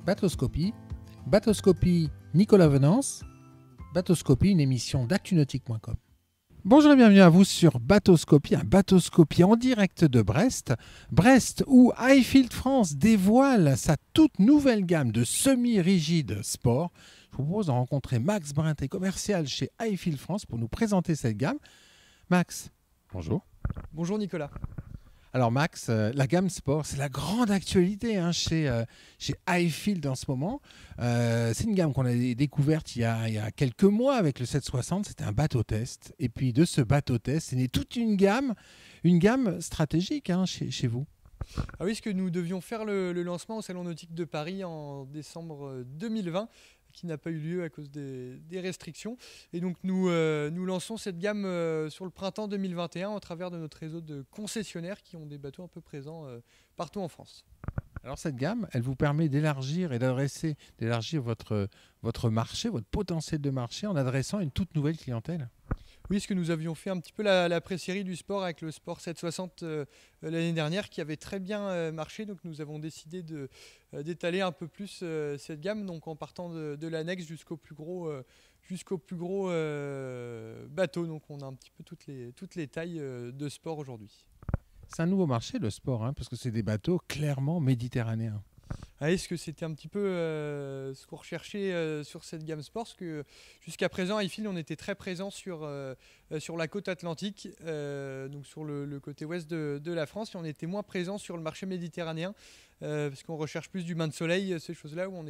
Bateauscopie. Bateauscopie, Nicolas Venance. Bateauscopie, une émission d'actunautique.com. Bonjour et bienvenue à vous sur Bateauscopie, un Bateauscopie en direct de Brest. Brest où Highfield France dévoile sa toute nouvelle gamme de semi-rigides sport. Je vous propose de rencontrer Max Brintet, commercial chez Highfield France, pour nous présenter cette gamme. Max, bonjour. Bonjour Nicolas. Alors Max, la gamme sport, c'est la grande actualité chez Highfield en ce moment. C'est une gamme qu'on a découverte il y a quelques mois avec le 760. C'était un bateau test. Et puis de ce bateau test, c'est né toute une gamme stratégique chez vous. Ah oui, parce que nous devions faire le lancement au Salon Nautique de Paris en décembre 2020, qui n'a pas eu lieu à cause des restrictions. Et donc nous lançons cette gamme sur le printemps 2021 au travers de notre réseau de concessionnaires qui ont des bateaux un peu présents partout en France. Alors cette gamme, elle vous permet d'élargir votre marché, votre potentiel de marché en adressant une toute nouvelle clientèle. Oui, ce que nous avions fait un petit peu la pré-série du sport avec le Sport 760 l'année dernière qui avait très bien marché. Donc nous avons décidé d'étaler un peu plus cette gamme, donc en partant de l'annexe jusqu'au plus gros bateau. Donc on a un petit peu toutes les tailles de sport aujourd'hui. C'est un nouveau marché le sport, parce que c'est des bateaux clairement méditerranéens. Est-ce que c'était un petit peu ce qu'on recherchait sur cette gamme sport? Parce que jusqu'à présent, à Highfield, on était très présent sur la côte atlantique, donc sur le côté ouest de la France, et on était moins présent sur le marché méditerranéen, parce qu'on recherche plus du bain de soleil, ces choses-là où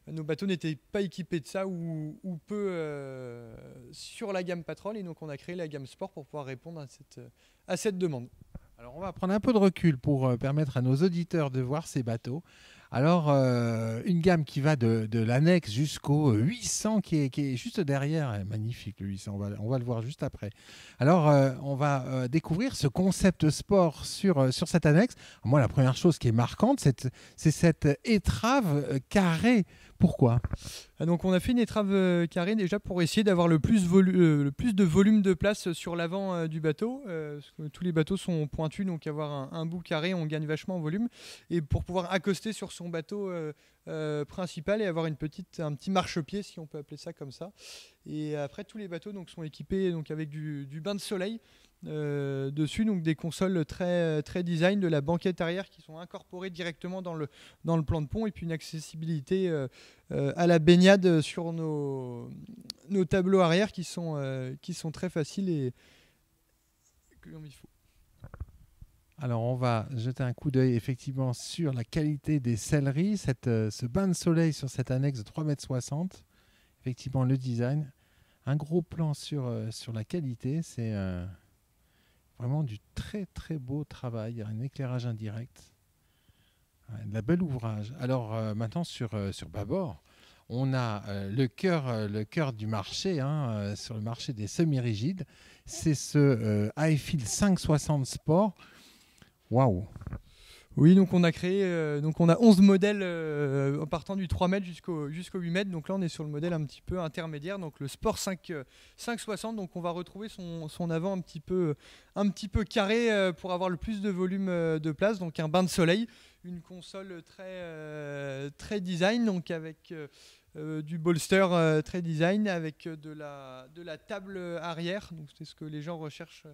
nos bateaux n'étaient pas équipés de ça ou peu sur la gamme Patrol, et donc on a créé la gamme sport pour pouvoir répondre à cette demande. Alors on va prendre un peu de recul pour permettre à nos auditeurs de voir ces bateaux. Alors une gamme qui va de l'annexe jusqu'au 800 qui est juste derrière, magnifique le 800, on va le voir juste après. Alors on va découvrir ce concept sport sur cette annexe. Moi la première chose qui est marquante, c'est cette étrave carrée. Pourquoi ? Donc on a fait une étrave carrée déjà pour essayer d'avoir le plus de volume de place sur l'avant du bateau, parce que tous les bateaux sont pointus, donc avoir un bout carré, on gagne vachement en volume, et pour pouvoir accoster sur son bateau principal et avoir un petit marchepied, si on peut appeler ça comme ça. Et après tous les bateaux sont équipés avec du bain de soleil dessus, donc des consoles très, très design, de la banquette arrière qui sont incorporées directement dans le plan de pont, et puis une accessibilité à la baignade sur nos tableaux arrière qui sont très faciles et comme il faut. Alors on va jeter un coup d'œil effectivement sur la qualité des selleries, ce bain de soleil sur cette annexe de 3,60 m. Effectivement le design, un gros plan sur la qualité, c'est vraiment du très très beau travail, il y a un éclairage indirect, de la belle ouvrage. Alors maintenant sur bâbord, on a le cœur du marché, sur le marché des semi-rigides, c'est ce Highfield 560 Sport. Waouh! Oui, donc on a créé, on a 11 modèles en partant du 3 mètres jusqu'au 8 mètres. Donc là, on est sur le modèle un petit peu intermédiaire, donc le Sport 560. Donc on va retrouver son avant un petit peu carré pour avoir le plus de volume de place. Donc un bain de soleil, une console très, très design, donc avec du bolster très design, avec de la table arrière. Donc c'est ce que les gens recherchent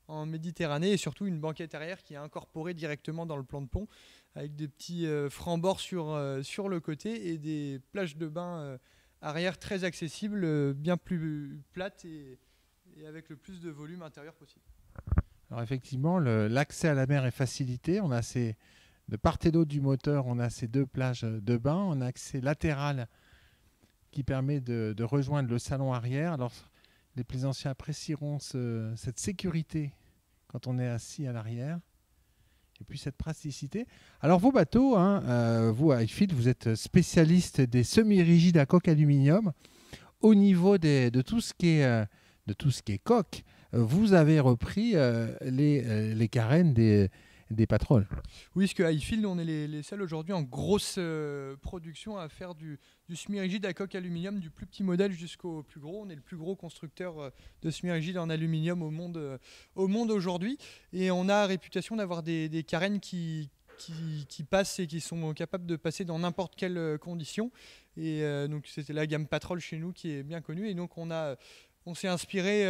en Méditerranée, et surtout une banquette arrière qui est incorporée directement dans le plan de pont avec des petits francs-bords sur le côté et des plages de bain arrière très accessibles, bien plus plates et avec le plus de volume intérieur possible. Alors effectivement, l'accès à la mer est facilité. On a de part et d'autre du moteur, on a ces deux plages de bain. On a accès latéral qui permet de rejoindre le salon arrière. Alors les plaisanciers apprécieront cette sécurité quand on est assis à l'arrière, et puis cette praticité. Alors vos bateaux, vous à Highfield, vous êtes spécialiste des semi-rigides à coque aluminium. Au niveau de tout ce qui est coque, vous avez repris les carènes des Patrol. Oui, parce qu'à Highfield, on est les seuls aujourd'hui en grosse production à faire du semi-rigide à coque aluminium, du plus petit modèle jusqu'au plus gros. On est le plus gros constructeur de semi-rigide en aluminium au monde aujourd'hui. Et on a la réputation d'avoir des carènes qui qui passent et qui sont capables de passer dans n'importe quelle condition. Et donc c'était la gamme Patrol chez nous qui est bien connue. Et donc on s'est inspiré,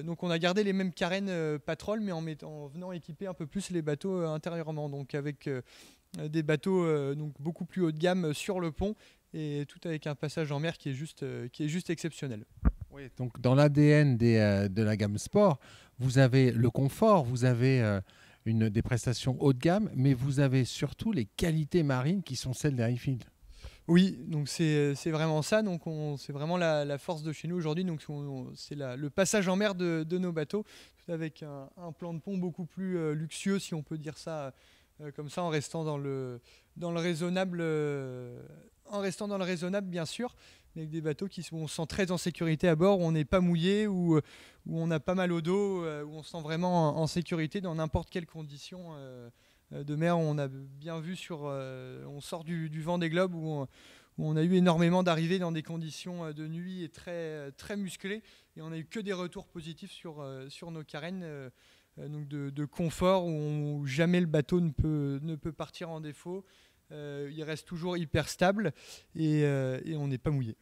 donc on a gardé les mêmes carènes Patrol, mais en venant équiper un peu plus les bateaux intérieurement. Donc avec des bateaux donc beaucoup plus haut de gamme sur le pont, et tout avec un passage en mer qui est juste exceptionnel. Oui, donc dans l'ADN de la gamme sport, vous avez le confort, vous avez des prestations haut de gamme, mais vous avez surtout les qualités marines qui sont celles des Highfield. Oui, donc c'est vraiment ça. Donc c'est vraiment la force de chez nous aujourd'hui. Donc c'est le passage en mer de nos bateaux, avec un plan de pont beaucoup plus luxueux, si on peut dire ça comme ça, en restant dans le raisonnable, bien sûr, mais avec des bateaux où on se sent très en sécurité à bord, où on n'est pas mouillé, où on a pas mal au dos, où on se sent vraiment en sécurité dans n'importe quelle condition de mer. On a bien vu on sort du vent des globes où on a eu énormément d'arrivées dans des conditions de nuit et très, très musclées, et on n'a eu que des retours positifs sur nos carènes. Donc de confort, où jamais le bateau ne peut partir en défaut. Il reste toujours hyper stable, et on n'est pas mouillé.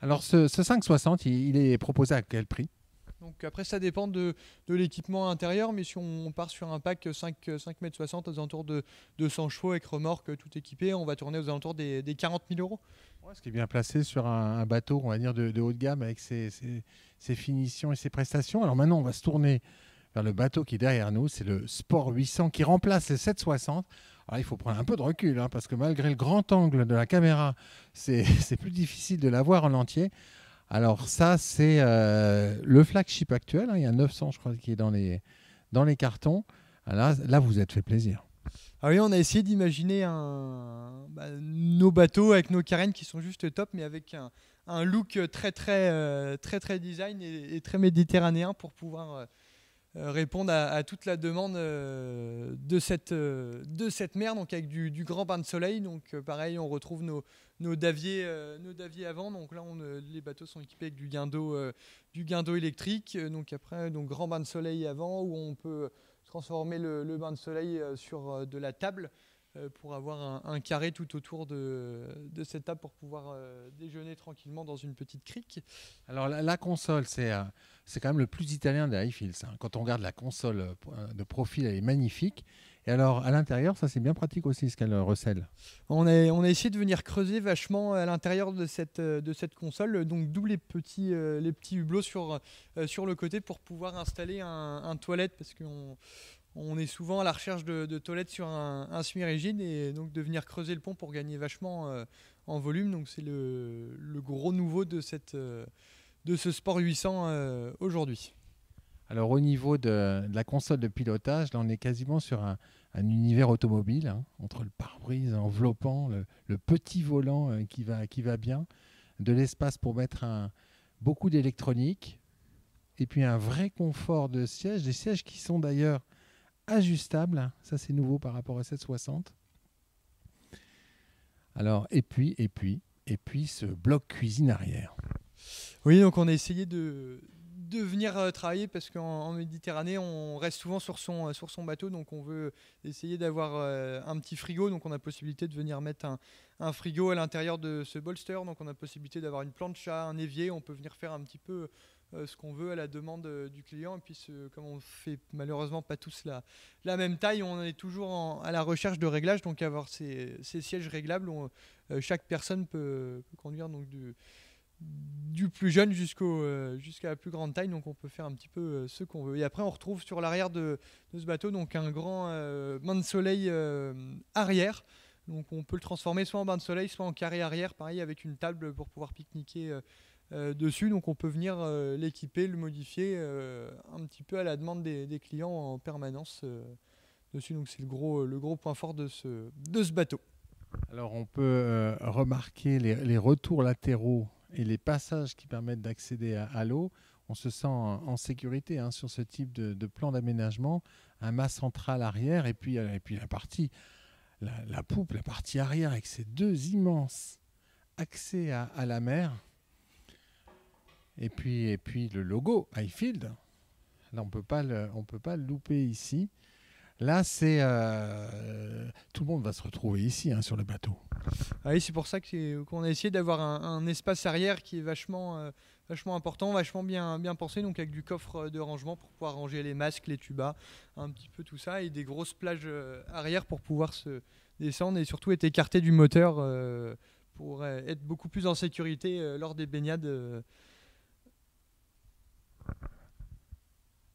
Alors ce 560, il est proposé à quel prix? Donc après, ça dépend de l'équipement intérieur, mais si on part sur un pack 5 m 60 aux alentours de 200 chevaux avec remorque tout équipé, on va tourner aux alentours des 40 000 euros. Ouais, ce qui est bien placé sur un bateau, on va dire, de haut de gamme, avec ses finitions et ses prestations. Alors maintenant, on va se tourner vers le bateau qui est derrière nous, c'est le Sport 800 qui remplace le 760. Alors il faut prendre un peu de recul, parce que malgré le grand angle de la caméra, c'est plus difficile de la voir en entier. Alors ça, c'est le flagship actuel, il y a 900 je crois qui est dans les cartons. Là, vous êtes fait plaisir. Ah oui, on a essayé d'imaginer nos bateaux avec nos carènes qui sont juste top, mais avec un look très très design et très méditerranéen, pour pouvoir répondre à toute la demande de cette mer, donc avec du grand bain de soleil. Donc pareil, on retrouve nos daviers avant. Donc là, les bateaux sont équipés avec du guindeau électrique. Donc après, grand bain de soleil avant, où on peut transformer le bain de soleil sur de la table, pour avoir un carré tout autour de cette table, pour pouvoir déjeuner tranquillement dans une petite crique. Alors la console, c'est quand même le plus italien des Highfields. Quand on regarde la console de profil, elle est magnifique. Et alors à l'intérieur, ça c'est bien pratique aussi, ce qu'elle recèle. On a essayé de venir creuser vachement à l'intérieur de cette console, donc d'où les petits hublots sur le côté, pour pouvoir installer un toilette, parce qu'on est souvent à la recherche de toilettes sur un semi-rigide, et donc de venir creuser le pont pour gagner vachement en volume. Donc c'est le gros nouveau de ce Sport 800 aujourd'hui. Alors au niveau de la console de pilotage, là on est quasiment sur un univers automobile, entre le pare-brise enveloppant, le petit volant qui va bien, de l'espace pour mettre beaucoup d'électronique, et puis un vrai confort de siège, des sièges qui sont d'ailleurs ajustables. Ça c'est nouveau par rapport à 760. Alors et puis ce bloc cuisine arrière. Oui, donc on a essayé de venir travailler, parce qu'en Méditerranée, on reste souvent sur son bateau, donc on veut essayer d'avoir un petit frigo. Donc on a possibilité de venir mettre un frigo à l'intérieur de ce bolster. Donc on a possibilité d'avoir une plancha, un évier. On peut venir faire un petit peu ce qu'on veut à la demande du client. Et puis comme on fait malheureusement pas tous la même taille, on est toujours à la recherche de réglages. Donc avoir ces sièges réglables, où chaque personne peut conduire donc du plus jeune jusqu'à la plus grande taille. Donc on peut faire un petit peu ce qu'on veut. Et après, on retrouve sur l'arrière de ce bateau donc un grand bain de soleil arrière. Donc on peut le transformer soit en bain de soleil, soit en carré arrière, pareil, avec une table pour pouvoir pique-niquer dessus. Donc on peut venir l'équiper, le modifier un petit peu à la demande des clients en permanence dessus. Donc c'est le gros point fort de ce bateau. Alors on peut remarquer les retours latéraux et les passages qui permettent d'accéder à l'eau. On se sent en sécurité sur ce type de plan d'aménagement. Un mât central arrière, et puis la partie, la poupe, la partie arrière, avec ces deux immenses accès à la mer. Et puis le logo Highfield. Là, on peut pas le louper ici. Là, c'est tout le monde va se retrouver ici sur le bateau. Ah oui, c'est pour ça qu'on a essayé d'avoir un espace arrière qui est vachement important, vachement bien pensé, donc avec du coffre de rangement pour pouvoir ranger les masques, les tubas, un petit peu tout ça, et des grosses plages arrière pour pouvoir se descendre et surtout être écarté du moteur pour être beaucoup plus en sécurité lors des baignades.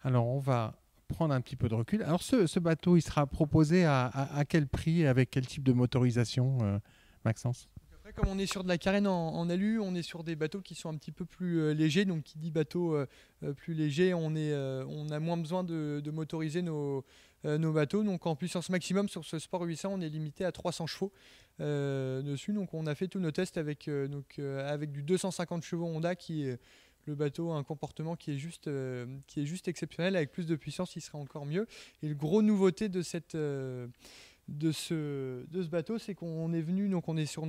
Alors, on va prendre un petit peu de recul. Alors, ce bateau, il sera proposé à quel prix et avec quel type de motorisation, Maxence? Après, comme on est sur de la carène en alu, on est sur des bateaux qui sont un petit peu plus légers. Donc, qui dit bateau plus léger, on a moins besoin de motoriser nos bateaux. Donc, en puissance maximum sur ce Sport 800, on est limité à 300 chevaux dessus. Donc, on a fait tous nos tests avec du 250 chevaux Honda qui est le bateau a un comportement qui est juste exceptionnel. Avec plus de puissance, il sera encore mieux. Et le gros nouveauté de ce bateau, c'est qu'on est venu, donc on est sur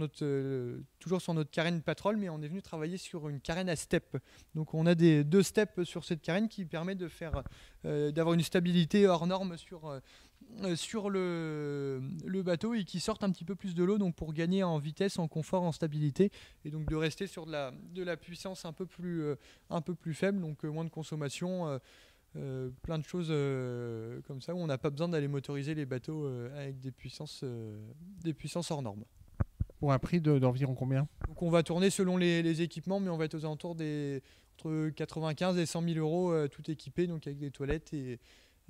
toujours sur notre carène Patrol, mais on est venu travailler sur une carène à step. Donc on a deux steps sur cette carène qui permet d'avoir une stabilité hors norme sur le bateau et qui sortent un petit peu plus de l'eau, donc pour gagner en vitesse, en confort, en stabilité, et donc de rester sur de la puissance un peu plus faible, donc moins de consommation. Plein de choses comme ça où on n'a pas besoin d'aller motoriser les bateaux avec des puissances hors normes. Pour un prix d'environ combien? Donc on va tourner selon les équipements, mais on va être aux alentours entre 95 et 100 000 euros tout équipé, donc avec des toilettes et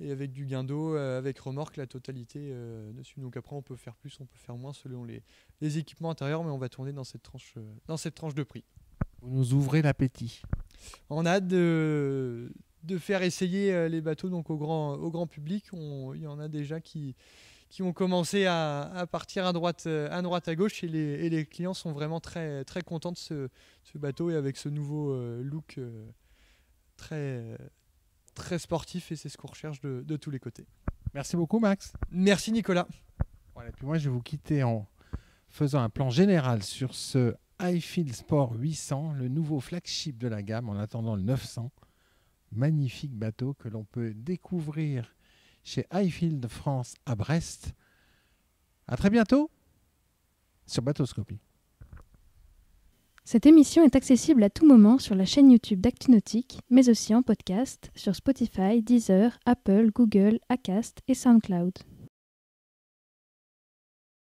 avec du guindeau, avec remorque, la totalité dessus. Donc après on peut faire plus, on peut faire moins selon les équipements intérieurs, mais on va tourner dans cette tranche de prix. Vous nous ouvrez l'appétit. On a hâte de faire essayer les bateaux donc au grand public. Il y en a déjà qui ont commencé à partir à droite à gauche, et les clients sont vraiment très, très contents de ce bateau et avec ce nouveau look très, très sportif, et c'est ce qu'on recherche de tous les côtés. Merci beaucoup, Max. Merci, Nicolas. Voilà, et puis moi je vais vous quitter en faisant un plan général sur ce Highfield Sport 800, le nouveau flagship de la gamme en attendant le 900. Magnifique bateau que l'on peut découvrir chez Highfield France à Brest. À très bientôt sur Bateauscopie. Cette émission est accessible à tout moment sur la chaîne YouTube d'ActuNautique, mais aussi en podcast sur Spotify, Deezer, Apple, Google, Acast et SoundCloud.